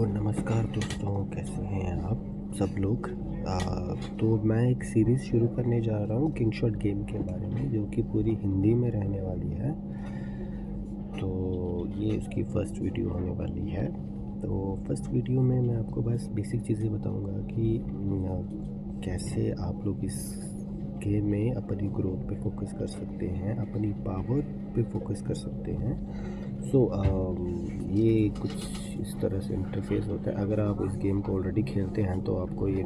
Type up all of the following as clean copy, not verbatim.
तो नमस्कार दोस्तों, कैसे हैं आप सब लोग। तो मैं एक सीरीज़ शुरू करने जा रहा हूँ किंग शॉट गेम के बारे में, जो कि पूरी हिंदी में रहने वाली है। तो ये उसकी फ़र्स्ट वीडियो होने वाली है। तो फर्स्ट वीडियो में मैं आपको बस बेसिक चीज़ें बताऊँगा कि कैसे आप लोग इस गेम में अपनी ग्रोथ पे फोकस कर सकते हैं, अपनी पावर पे फोकस कर सकते हैं। ये कुछ इस तरह से इंटरफेस होता है। अगर आप इस गेम को ऑलरेडी खेलते हैं तो आपको ये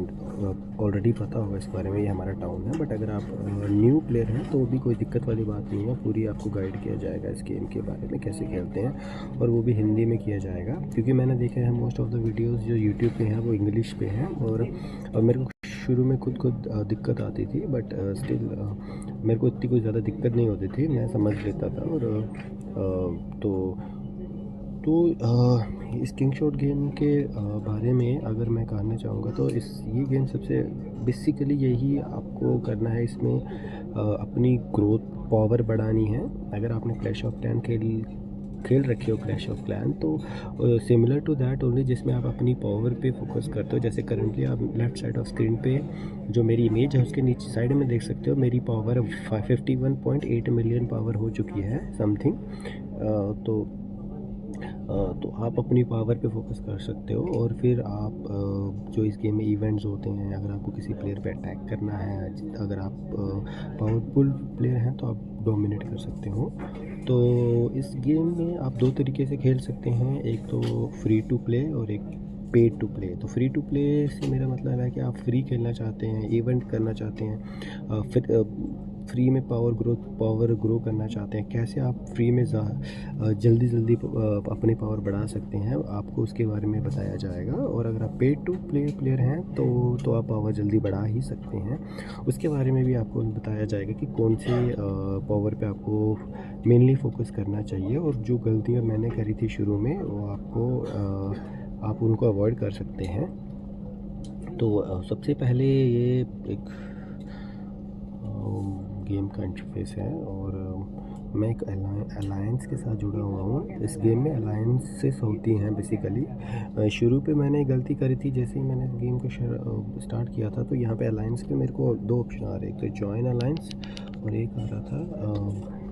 ऑलरेडी पता होगा इस बारे में, ये हमारा टाउन है। बट अगर आप न्यू प्लेयर हैं तो भी कोई दिक्कत वाली बात नहीं है, पूरी आपको गाइड किया जाएगा इस गेम के बारे में, कैसे खेलते हैं, और वो भी हिंदी में किया जाएगा। क्योंकि मैंने देखा है मोस्ट ऑफ द वीडियोज़ जो यूट्यूब पे हैं वो इंग्लिश पे हैं, और मेरे को शुरू में खुद दिक्कत आती थी, बट स्टिल मेरे को इतनी कोई ज़्यादा दिक्कत नहीं होती थी, मैं समझ लेता था। और इस किंग शॉट गेम के बारे में अगर मैं कहना चाहूँगा तो ये गेम सबसे बेसिकली यही आपको करना है। इसमें अपनी ग्रोथ पावर बढ़ानी है। अगर आपने क्लैश ऑफ क्लैन खेल रखे हो क्लैश ऑफ क्लैन, तो सिमिलर टू दैट ओनली, जिसमें आप अपनी पावर पे फोकस करते हो। जैसे करंटली आप लेफ़्ट साइड ऑफ स्क्रीन पे जो मेरी इमेज है उसके नीचे साइड में देख सकते हो, मेरी पावर 51.8 मिलियन पावर हो चुकी है समथिंग। तो आप अपनी पावर पे फोकस कर सकते हो, और फिर आप जो इस गेम में इवेंट्स होते हैं, अगर आपको किसी प्लेयर पे अटैक करना है, अगर आप पावरफुल प्लेयर हैं तो आप डोमिनेट कर सकते हो। तो इस गेम में आप दो तरीके से खेल सकते हैं, एक तो फ्री टू प्ले और एक पेड टू प्ले। तो फ्री टू प्ले से मेरा मतलब है कि आप फ्री खेलना चाहते हैं, इवेंट करना चाहते हैं, फिर फ्री में पावर ग्रो करना चाहते हैं, कैसे आप फ्री में जल्दी अपनी पावर बढ़ा सकते हैं, आपको उसके बारे में बताया जाएगा। और अगर आप पेड टू प्लेयर हैं तो आप पावर जल्दी बढ़ा ही सकते हैं, उसके बारे में भी आपको बताया जाएगा कि कौन से पावर पे आपको मेनली फोकस करना चाहिए, और जो गलतियाँ मैंने करी थी शुरू में वो आप उनको अवॉइड कर सकते हैं। तो सबसे पहले ये एक गेम का इंटरफेस है, और मैं एक अलायंस के साथ जुड़ा हुआ हूँ। इस गेम में अलायंसेस होती हैं बेसिकली। शुरू पे मैंने गलती करी थी, जैसे ही मैंने गेम को स्टार्ट किया था, तो यहाँ पे अलायंस पे मेरे को दो ऑप्शन आ रहे थे, जॉइन अलायंस, और एक आ रहा था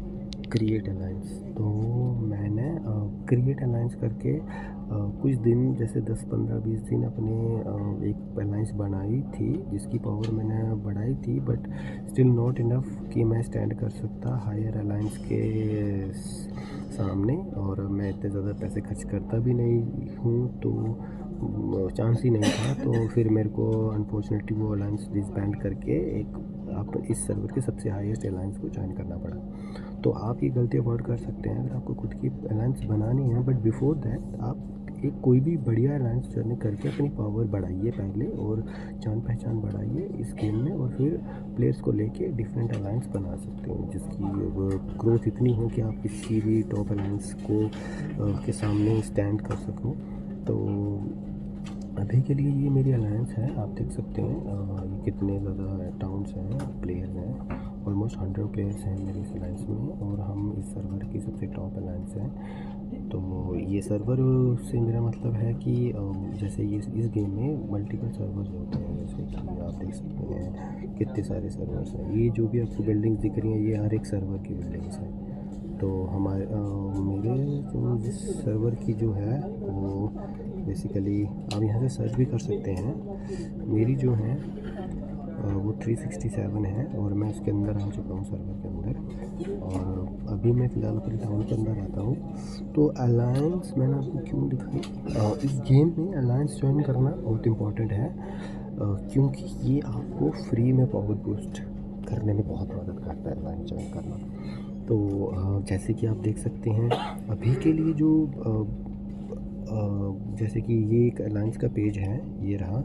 क्रिएट अलायंस। तो मैंने क्रिएट अलायंस करके कुछ दिन, जैसे 10-15-20 दिन अपने एक अलायंस बनाई थी, जिसकी पावर मैंने बढ़ाई थी, बट स्टिल नॉट इनफ कि मैं स्टैंड कर सकता हायर अलायंस के सामने। और मैं इतने ज़्यादा पैसे खर्च करता भी नहीं हूँ, तो चांस ही नहीं था। तो फिर मेरे को अनफॉर्चुनेटली वो अलायंस डिसबैंड करके आप इस सर्वर के सबसे हाईएस्ट अलायंस को ज्वाइन करना पड़ा। तो आप ये गलती अवॉइड कर सकते हैं अगर आपको खुद की अलायंस बनानी है, बट बिफोर दैट आप एक कोई भी बढ़िया अलायंस ज्वाइन करके अपनी पावर बढ़ाइए पहले, और जान पहचान बढ़ाइए इस गेम में, और फिर प्लेयर्स को लेके डिफरेंट अलायंस बना सकते हैं, जिसकी ग्रोथ इतनी हो कि आप किसी भी टॉप अलायंस के सामने स्टैंड कर सको। तो अभी के लिए ये मेरी अलायंस है, आप देख सकते हैं ये कितने ज़्यादा टाउन्स हैं, प्लेयर्स हैं, ऑलमोस्ट 100 प्लेयर्स हैं मेरे इस अलायंस में, और हम इस सर्वर की सबसे टॉप अलायंस हैं। तो ये सर्वर से मेरा मतलब है कि जैसे इस गेम में मल्टीपल सर्वर्स होते हैं, जैसे कि आप देख सकते हैं कितने सारे सर्वर्स हैं। ये जो भी आपको बिल्डिंग्स दिख रही हैं, ये हर एक सर्वर की बिल्डिंग्स हैं। तो मेरे जो जिस सर्वर की जो है वो बेसिकली आप यहाँ से सर्च भी कर सकते हैं। मेरी जो है वो 367 है, और मैं इसके अंदर आ चुका हूँ सर्वर के अंदर, और अभी मैं फ़िलहाल अपने टाउन के अंदर आता हूँ। तो अलायंस मैंने आपको क्यों दिखाई, इस गेम में अलायंस ज्वाइन करना बहुत इम्पोर्टेंट है, क्योंकि ये आपको फ्री में पावर बूस्ट करने में बहुत मदद करता है अलायंस ज्वाइन करना। तो जैसे कि आप देख सकते हैं अभी के लिए जो जैसे कि ये एक अलायंस का पेज है, ये रहा,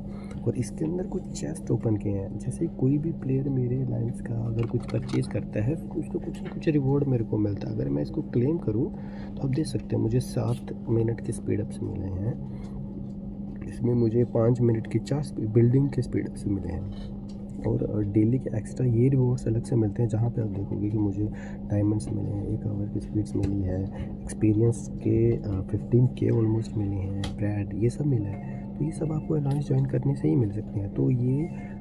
और इसके अंदर कुछ चेस्ट ओपन किए हैं। जैसे कोई भी प्लेयर मेरे अलायंस का अगर कुछ परचेज़ करता है तो उसको कुछ ना कुछ रिवॉर्ड मेरे को मिलता है। अगर मैं इसको क्लेम करूं तो आप देख सकते हैं मुझे 7 मिनट के स्पीड अप्स मिले हैं, इसमें मुझे 5 मिनट की 4 बिल्डिंग के स्पीड अप्स मिले हैं। और डेली के एक्स्ट्रा ये रिवॉर्ड्स अलग से मिलते हैं, जहाँ पे आप देखोगे कि मुझे डायमंड्स मिले हैं, 1 आवर की स्पीड्स मिली है, एक्सपीरियंस के 15K ऑलमोस्ट मिले हैं, ब्रैड ये सब मिला है। तो ये सब आपको अलायंस ज्वाइन करने से ही मिल सकते हैं। तो ये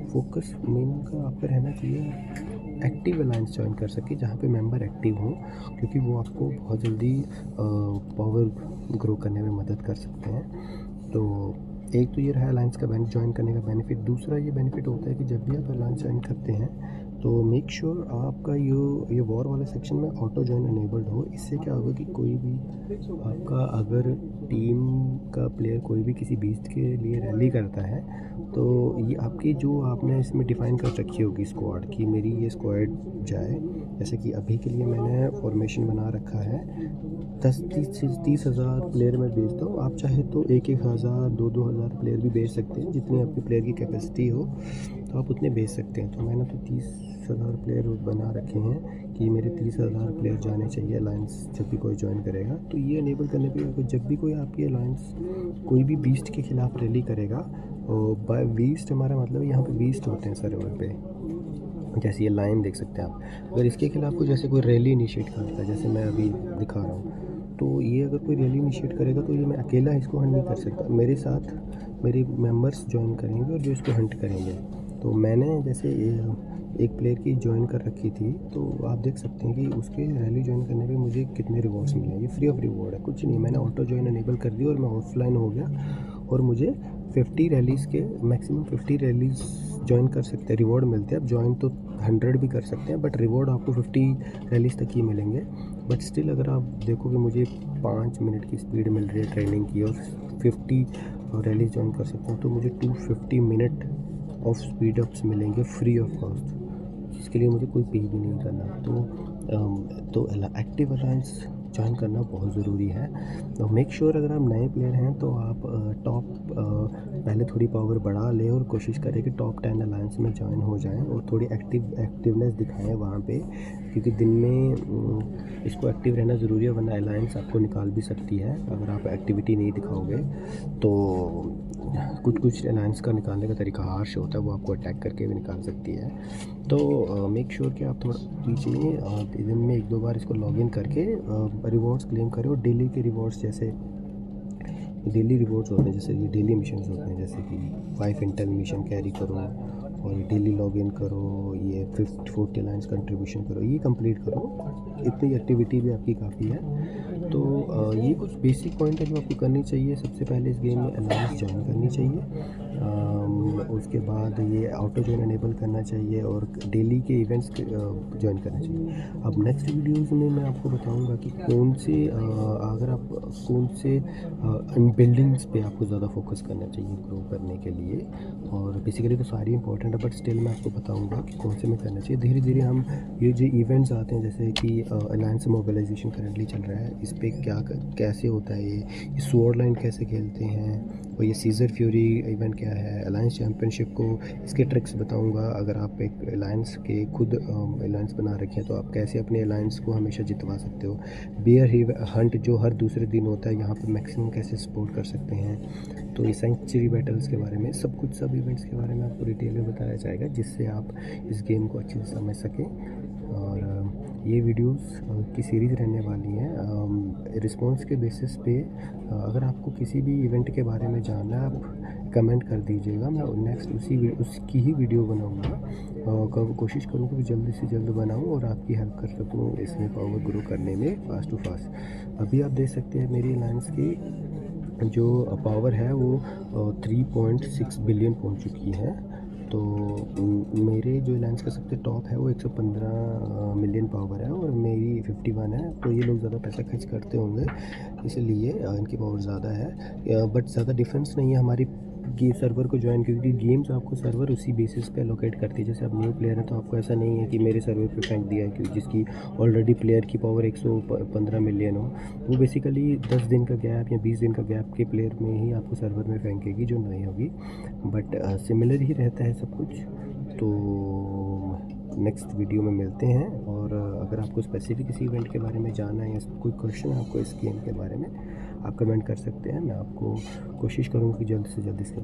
फोकस मेन का आपका रहना चाहिए एक्टिव अलायंस ज्वाइन कर सके, जहाँ पे मेंबर एक्टिव हों, क्योंकि वो आपको बहुत जल्दी पावर ग्रो करने में मदद कर सकते हैं। तो एक तो ये रहा अलायंस का ज्वाइन करने का बेनिफिट। दूसरा ये बेनिफिट होता है कि जब भी आप अलायंस ज्वाइन करते हैं तो मेक श्योर आपका ये वॉर वाले सेक्शन में ऑटो ज्वाइन अनेबल्ड हो। इससे क्या होगा कि कोई भी आपका अगर टीम का प्लेयर कोई भी किसी बीस्ट के लिए रैली करता है, तो ये आपकी जो आपने इसमें डिफ़ाइन कर रखी होगी स्क्वाड कि मेरी ये स्क्वाड जाए। जैसे कि अभी के लिए मैंने फॉर्मेशन बना रखा है 30 हज़ार प्लेयर मैं भेजता हूँ। आप चाहे तो 1 हज़ार 2 हज़ार प्लेयर भी भेज सकते हैं, जितनी आपकी प्लेयर की कैपेसिटी हो तो आप उतने भेज सकते हैं। तो मैंने तो 30,000 प्लेयर बना रखे हैं कि मेरे 30,000 प्लेयर जाने चाहिए अलायंस जब भी कोई ज्वाइन करेगा। तो ये इनेबल करने पे जब भी कोई आपकी अलायंस कोई भी बीस्ट के खिलाफ रैली करेगा, और बाय बीस्ट हमारा मतलब यहाँ पे बीस्ट होते हैं सर्वर पे, जैसे ये लाइन देख सकते हैं आप। अगर इसके खिलाफ कोई जैसे कोई रैली इनिशिएट करता है, जैसे मैं अभी दिखा रहा हूँ, तो ये अगर कोई रैली इनिशिएट करेगा तो ये मैं अकेला इसको हंट नहीं कर सकता, मेरे साथ मेरे मेंबर्स ज्वाइन करेंगे और जो इसको हंट करेंगे। तो मैंने जैसे एक प्लेयर की ज्वाइन कर रखी थी, तो आप देख सकते हैं कि उसके रैली ज्वाइन करने पे मुझे कितने रिवॉर्ड्स मिले। ये फ्री ऑफ रिवॉर्ड है, कुछ नहीं, मैंने ऑटो ज्वाइन अनेबल कर दी और मैं ऑफलाइन हो गया, और मुझे 50 रैलीज़ के मैक्सिमम 50 रैलीज़ ज्वाइन कर सकते हैं, रिवॉर्ड मिलते हैं। आप ज्वाइन तो 100 भी कर सकते हैं, बट रिवॉर्ड आपको 50 रैलीज़ तक ही मिलेंगे। बट स्टिल अगर आप देखोगे मुझे 5 मिनट की स्पीड मिल रही है ट्रेनिंग की, और 50 रैलीज़ ज्वाइन कर सकता हूँ, तो मुझे 250 मिनट ऑफ स्पीड अप्स मिलेंगे फ्री ऑफ कॉस्ट, जिसके लिए मुझे कोई पे भी नहीं करना। तो एक्टिव अलायंस ज्वाइन करना बहुत ज़रूरी है। तो मेक श्योर अगर आप नए प्लेयर हैं तो आप टॉप पहले थोड़ी पावर बढ़ा लें और कोशिश करें कि टॉप 10 अलायंस में ज्वाइन हो जाएं, और थोड़ी एक्टिवनेस दिखाएं वहाँ पे, क्योंकि दिन में इसको एक्टिव रहना ज़रूरी है, वरना अलायंस आपको निकाल भी सकती है अगर आप एक्टिविटी नहीं दिखाओगे। तो कुछ अलायंस का निकालने का तरीका हार्श होता है, वो आपको अटैक करके भी निकाल सकती है। तो मेक श्योर कि आप थोड़ा कीजिए, दिन में 1-2 बार इसको लॉगिन करके रिवॉर्ड्स क्लेम करें। और डेली के रिवॉर्ड्स जैसे डेली रिवॉर्ड्स होते हैं, जैसे ये डेली मिशंस होते हैं, जैसे कि 5 इंटेल मिशन कैरी करो, और डेली लॉगिन करो, ये 40 अलायंस कंट्रीब्यूशन करो, ये कंप्लीट करो। इतनी एक्टिविटी भी आपकी काफ़ी है। तो ये कुछ बेसिक पॉइंट है जो आपको करनी चाहिए। सबसे पहले इस गेम में अलायंस ज्वाइन करनी चाहिए, उसके बाद ये ऑटो ज्वाइन अनेबल करना चाहिए, और डेली के इवेंट्स ज्वाइन करना चाहिए। अब नेक्स्ट वीडियोज़ में मैं आपको बताऊंगा कि कौन से अगर आप कौन से बिल्डिंग्स पे आपको ज़्यादा फोकस करना चाहिए ग्रो करने के लिए। और बेसिकली तो सारी इंपॉर्टेंट है, बट स्टिल मैं आपको बताऊंगा कि कौन से में करना चाहिए। धीरे धीरे हम ये जो इवेंट्स आते हैं, जैसे कि अलायंस मोबिलाइजेशन करंटली चल रहा है, इस पर कैसे होता है, ये स्वॉर्ड लाइन कैसे खेलते हैं, और ये सीजर फ्यूरी इवेंट क्या है, अलायंस चैम्पियनशिप को इसके ट्रिक्स बताऊंगा। अगर आप एक अलायंस के खुद अलायंस बना रखे हैं तो आप कैसे अपने अलायंस को हमेशा जितवा सकते हो। बियर हंट जो हर दूसरे दिन होता है, यहाँ पे मैक्सिमम कैसे सपोर्ट कर सकते हैं। तो ये सेंचुरी बैटल्स के बारे में सब इवेंट्स के बारे में आपको डिटेल में बताया जाएगा, जिससे आप इस गेम को अच्छे से समझ सकें। और ये वीडियोस की सीरीज़ रहने वाली हैं रिस्पांस के बेसिस पे। अगर आपको किसी भी इवेंट के बारे में जानना है, आप कमेंट कर दीजिएगा, मैं नेक्स्ट उसकी ही वीडियो बनाऊंगा। कोशिश करूँगा कि जल्दी से जल्द बनाऊं और आपकी हेल्प कर सकूं इसमें पावर ग्रो करने में फास्ट टू फास्ट। अभी आप देख सकते हैं मेरी अलायंस की जो पावर है वो 3.6 बिलियन पहुंच चुकी है। तो मेरे जो अलायंस का सबसे टॉप है वो 115 मिलियन पावर है, और मेरी 51 है। तो ये लोग ज़्यादा पैसा खर्च करते होंगे, इसलिए इनकी पावर ज़्यादा है, बट ज़्यादा डिफरेंस नहीं है हमारी सर्वर को ज्वाइन, क्योंकि गेम्स आपको सर्वर उसी बेसिस पे लोकेट करती है। जैसे आप न्यू प्लेयर हैं तो आपको ऐसा नहीं है कि मेरे सर्वर पे फेंक दिया है, क्योंकि जिसकी ऑलरेडी प्लेयर की पावर 115 मिलियन हो, वो बेसिकली 10 दिन का गैप या 20 दिन का गैप के प्लेयर में ही आपको सर्वर में फेंकेगी जो नई होगी। बट सिमिलर ही रहता है सब कुछ। तो नेक्स्ट वीडियो में मिलते हैं, और अगर आपको स्पेसिफिक किसी इवेंट के बारे में जानना है या कोई क्वेश्चन है आपको इस गेम के बारे में, आप कमेंट कर सकते हैं। मैं आपको कोशिश करूँगा कि जल्द से जल्द इसके